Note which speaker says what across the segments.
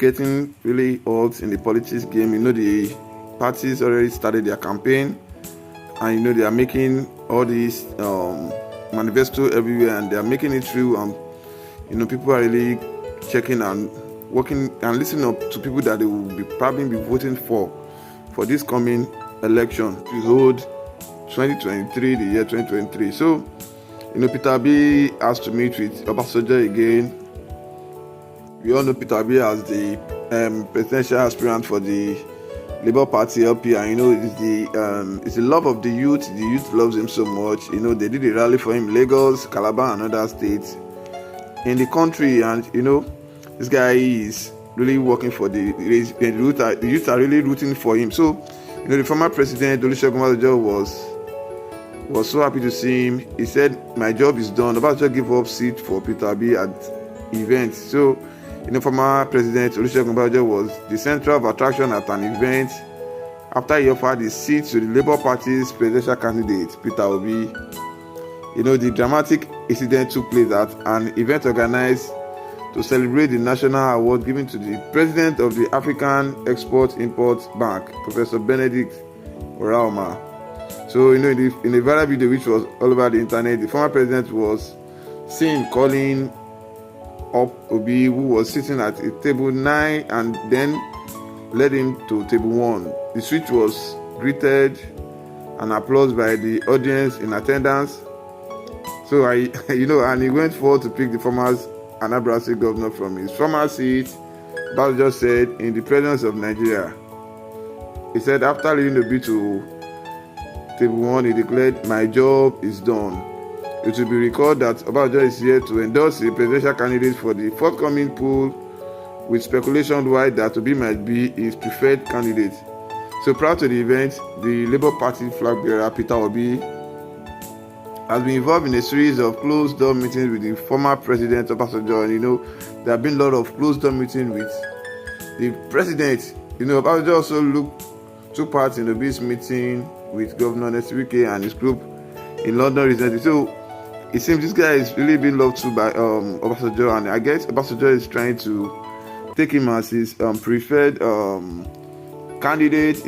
Speaker 1: getting really hot in the politics game. The parties already started their campaign, and they are making all these manifesto everywhere, and they are making it through. People are really checking and working and listening up to people that they will probably be voting for this coming election to hold 2023, the year 2023. So, Peter Obi has to meet with Obasanjo again. We all know Peter Obi as the presidential aspirant for the Labour Party LP, and it's the love of the youth. The youth loves him so much. They did a rally for him in Lagos, Calabar, and other states in the country, and this guy is really working for the youth. The youth are really rooting for him. So, the former president Olusegun Obasanjo was so happy to see him. He said, "My job is done." Obasanjo gave up seat for Peter Obi at events. So, former president Olusegun Obasanjo was the center of attraction at an event after he offered his seat to the Labour Party's presidential candidate Peter Obi. The dramatic incident took place at an event organized to celebrate the national award given to the president of the African Export-Import Bank, Professor Benedict Oraoma. So, in a viral video which was all over the internet, the former president was seen calling up Obi, who was sitting at table 9, and then led him to table 1. The switch was greeted and applauded by the audience in attendance. So, and he went forward to pick the former Anambra State governor from his former seat. Obasanjo said, in the presence of Nigeria, he said, after leading Obi to table 1, he declared, "My job is done." It will be recalled that Obasanjo is here to endorse the presidential candidate for the forthcoming poll, with speculation wide that Obi might be his preferred candidate. So prior to the event, the Labour Party flag bearer Peter Obi has been involved in a series of closed-door meetings with the former president Obasanjo, and there have been a lot of closed-door meetings with the president. Obasanjo also took part in Obi's meeting with Governor Nesirike and his group in London recently. So it seems this guy is really being loved too by Obasanjo, and I guess Obasanjo is trying to take him as his preferred candidate,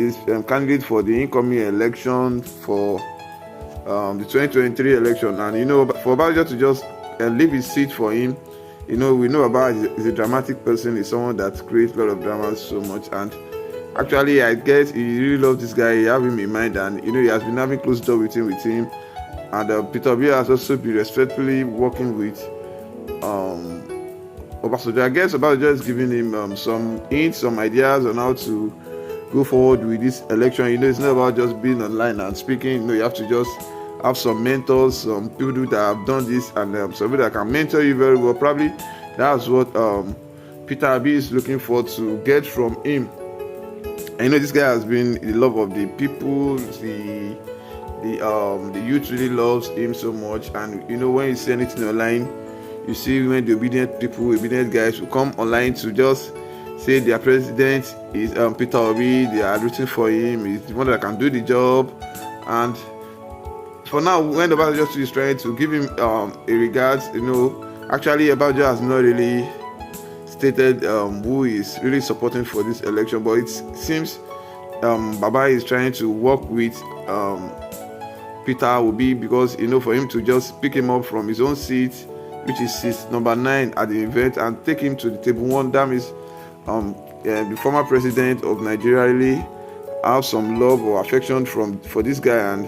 Speaker 1: candidate for the incoming election for the 2023 election. And for Obasanjo to just leave his seat for him, we know about is a dramatic person. He's someone that creates a lot of drama so much, and actually I guess he really loves this guy. He have him in mind, and he has been having close door with him. And Peter Obi has also been respectfully working with Obasanjo. I guess Obasanjo is giving him some hints, some ideas on how to go forward with this election. It's not about just being online and speaking. You have to just have some mentors, some people that have done this, and some people that can mentor you very well. Probably that's what Peter Obi is looking for to get from him. And this guy has been the love of the people. The youth really loves him so much, and when you see anything online, you see when the obedient guys will come online to just say their president is Peter Obi. They are rooting for him. He's the one that can do the job. And for now, when the Obasanjo is trying to give him a regards, actually Obasanjo has not really stated who is really supporting for this election, but it seems Baba is trying to work with Peter Obi, because for him to just pick him up from his own seat, which is seat number 9 at the event, and take him to the table 1. That means the former president of Nigeria really have some love or affection for this guy, and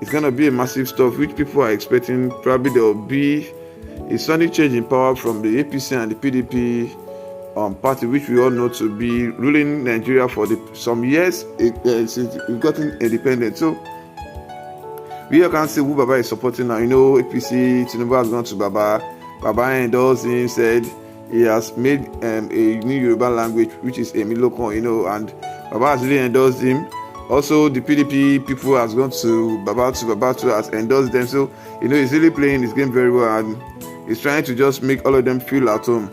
Speaker 1: it's gonna be a massive stuff which people are expecting. Probably there will be a sudden change in power from the APC and the PDP party, which we all know to be ruling Nigeria for some years since we've gotten independent. So we all can see who Baba is supporting now. APC, Tinubu has gone to Baba. Baba endorsed him, said he has made a new Yoruba language, which is Emilokon, and Baba has really endorsed him. Also, the PDP people has gone to Baba too, has endorsed them. So, he's really playing his game very well, and he's trying to just make all of them feel at home.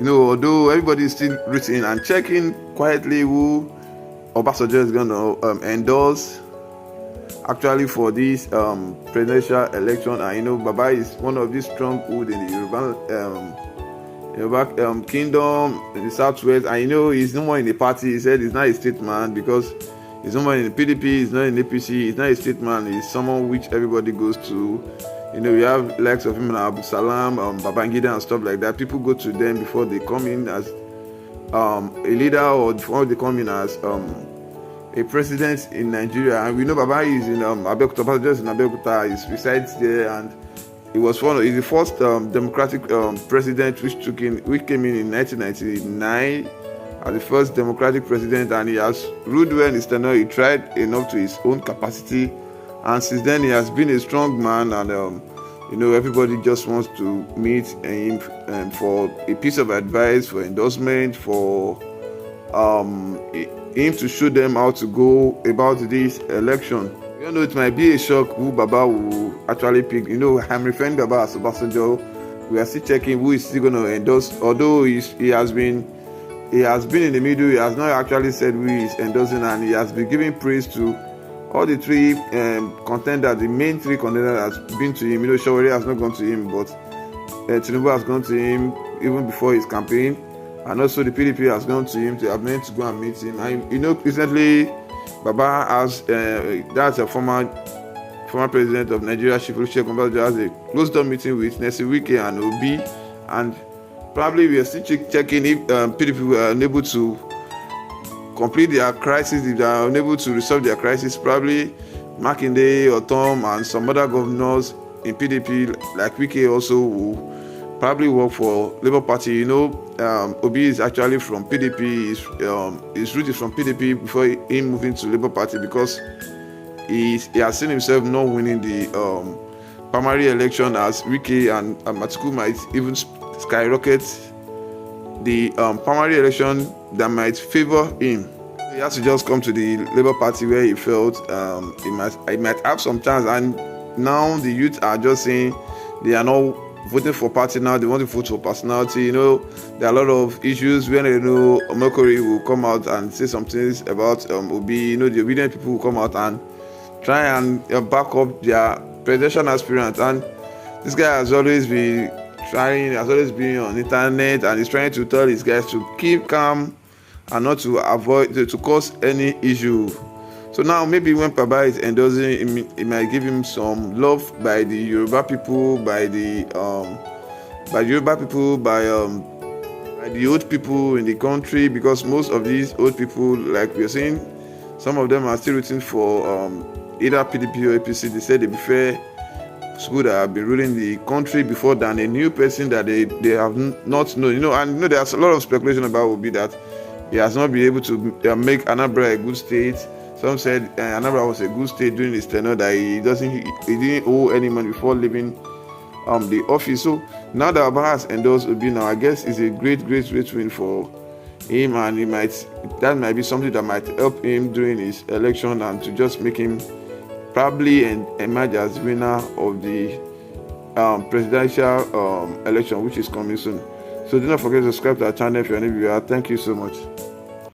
Speaker 1: Although everybody is still rooting and checking quietly who Obasanjo is going to endorse actually for this presidential election. And Baba is one of these stronghold in the Yoruba Kingdom in the Southwest, and he's no more in the party. He said he's not a statesman because he's no more in the PDP, he's not in the APC, he's not a statesman, he's someone which everybody goes to. We have likes of him, Abu Salam, Babangida and stuff like that. People go to them before they come in as a leader or before they come in as a president in Nigeria. And we know Baba is in Abeokuta, just in Abeokuta, he resides there, and he's the first democratic president which came in 1999 as the first democratic president, and he has ruled well in his tenure. He tried enough to his own capacity, and since then he has been a strong man, and everybody just wants to meet him for a piece of advice, for endorsement, for him to show them how to go about this election. It might be a shock who Baba will actually pick. I'm referring to Baba as OBASANJO. We are still checking who is still going to endorse. Although he has been in the middle, he has not actually said who he is endorsing, and he has been giving praise to all the three contenders. The main three contenders has been to him. Shawari has not gone to him, but Tinubu has gone to him even before his campaign, and also the PDP has gone to him. They have meant to go and meet him. And recently, Baba has that's a former president of Nigeria, Chief Olusegun Obasanjo, has a closed-door meeting with Nesi Wike and Obi, and probably we are still checking if PDP were unable to complete their crisis, if they are unable to resolve their crisis. Probably Makinde or Tom and some other governors in PDP like Wike also will probably work for Labour Party. Obi is actually from PDP. His root is from PDP before him moving to Labour Party, because he has seen himself not winning the primary election, as Wike and Matiku might even skyrocket the primary election that might favor him. He has to just come to the Labour Party where he felt he might have some chance, and now the youth are just saying they are not voting for party now, they want to vote for personality. There are a lot of issues when Omokori will come out and say some things about Obi. The obedient people will come out and try and back up their presidential aspirant, and this guy has always been on internet, and he's trying to tell his guys to keep calm and not to avoid to cause any issue. So now maybe when Baba is endorsing him, it might give him some love by the Yoruba people, by the old people in the country, because most of these old people, like we are saying, some of them are still rooting for either PDP or APC. They say they prefer people that have been ruling the country before than a new person that they have not known. And there's a lot of speculation about Obi that he has not been able to make Anambra a good state. Some said Anambra was a good state during his tenure, that he didn't owe any money before leaving the office. So now that Baba has endorsed Obi, now I guess it's a great win for him, and that might be something that might help him during his election, and to just make him probably emerge as winner of the presidential election, which is coming soon. So do not forget to subscribe to our channel if you're a new viewer. Thank you so much.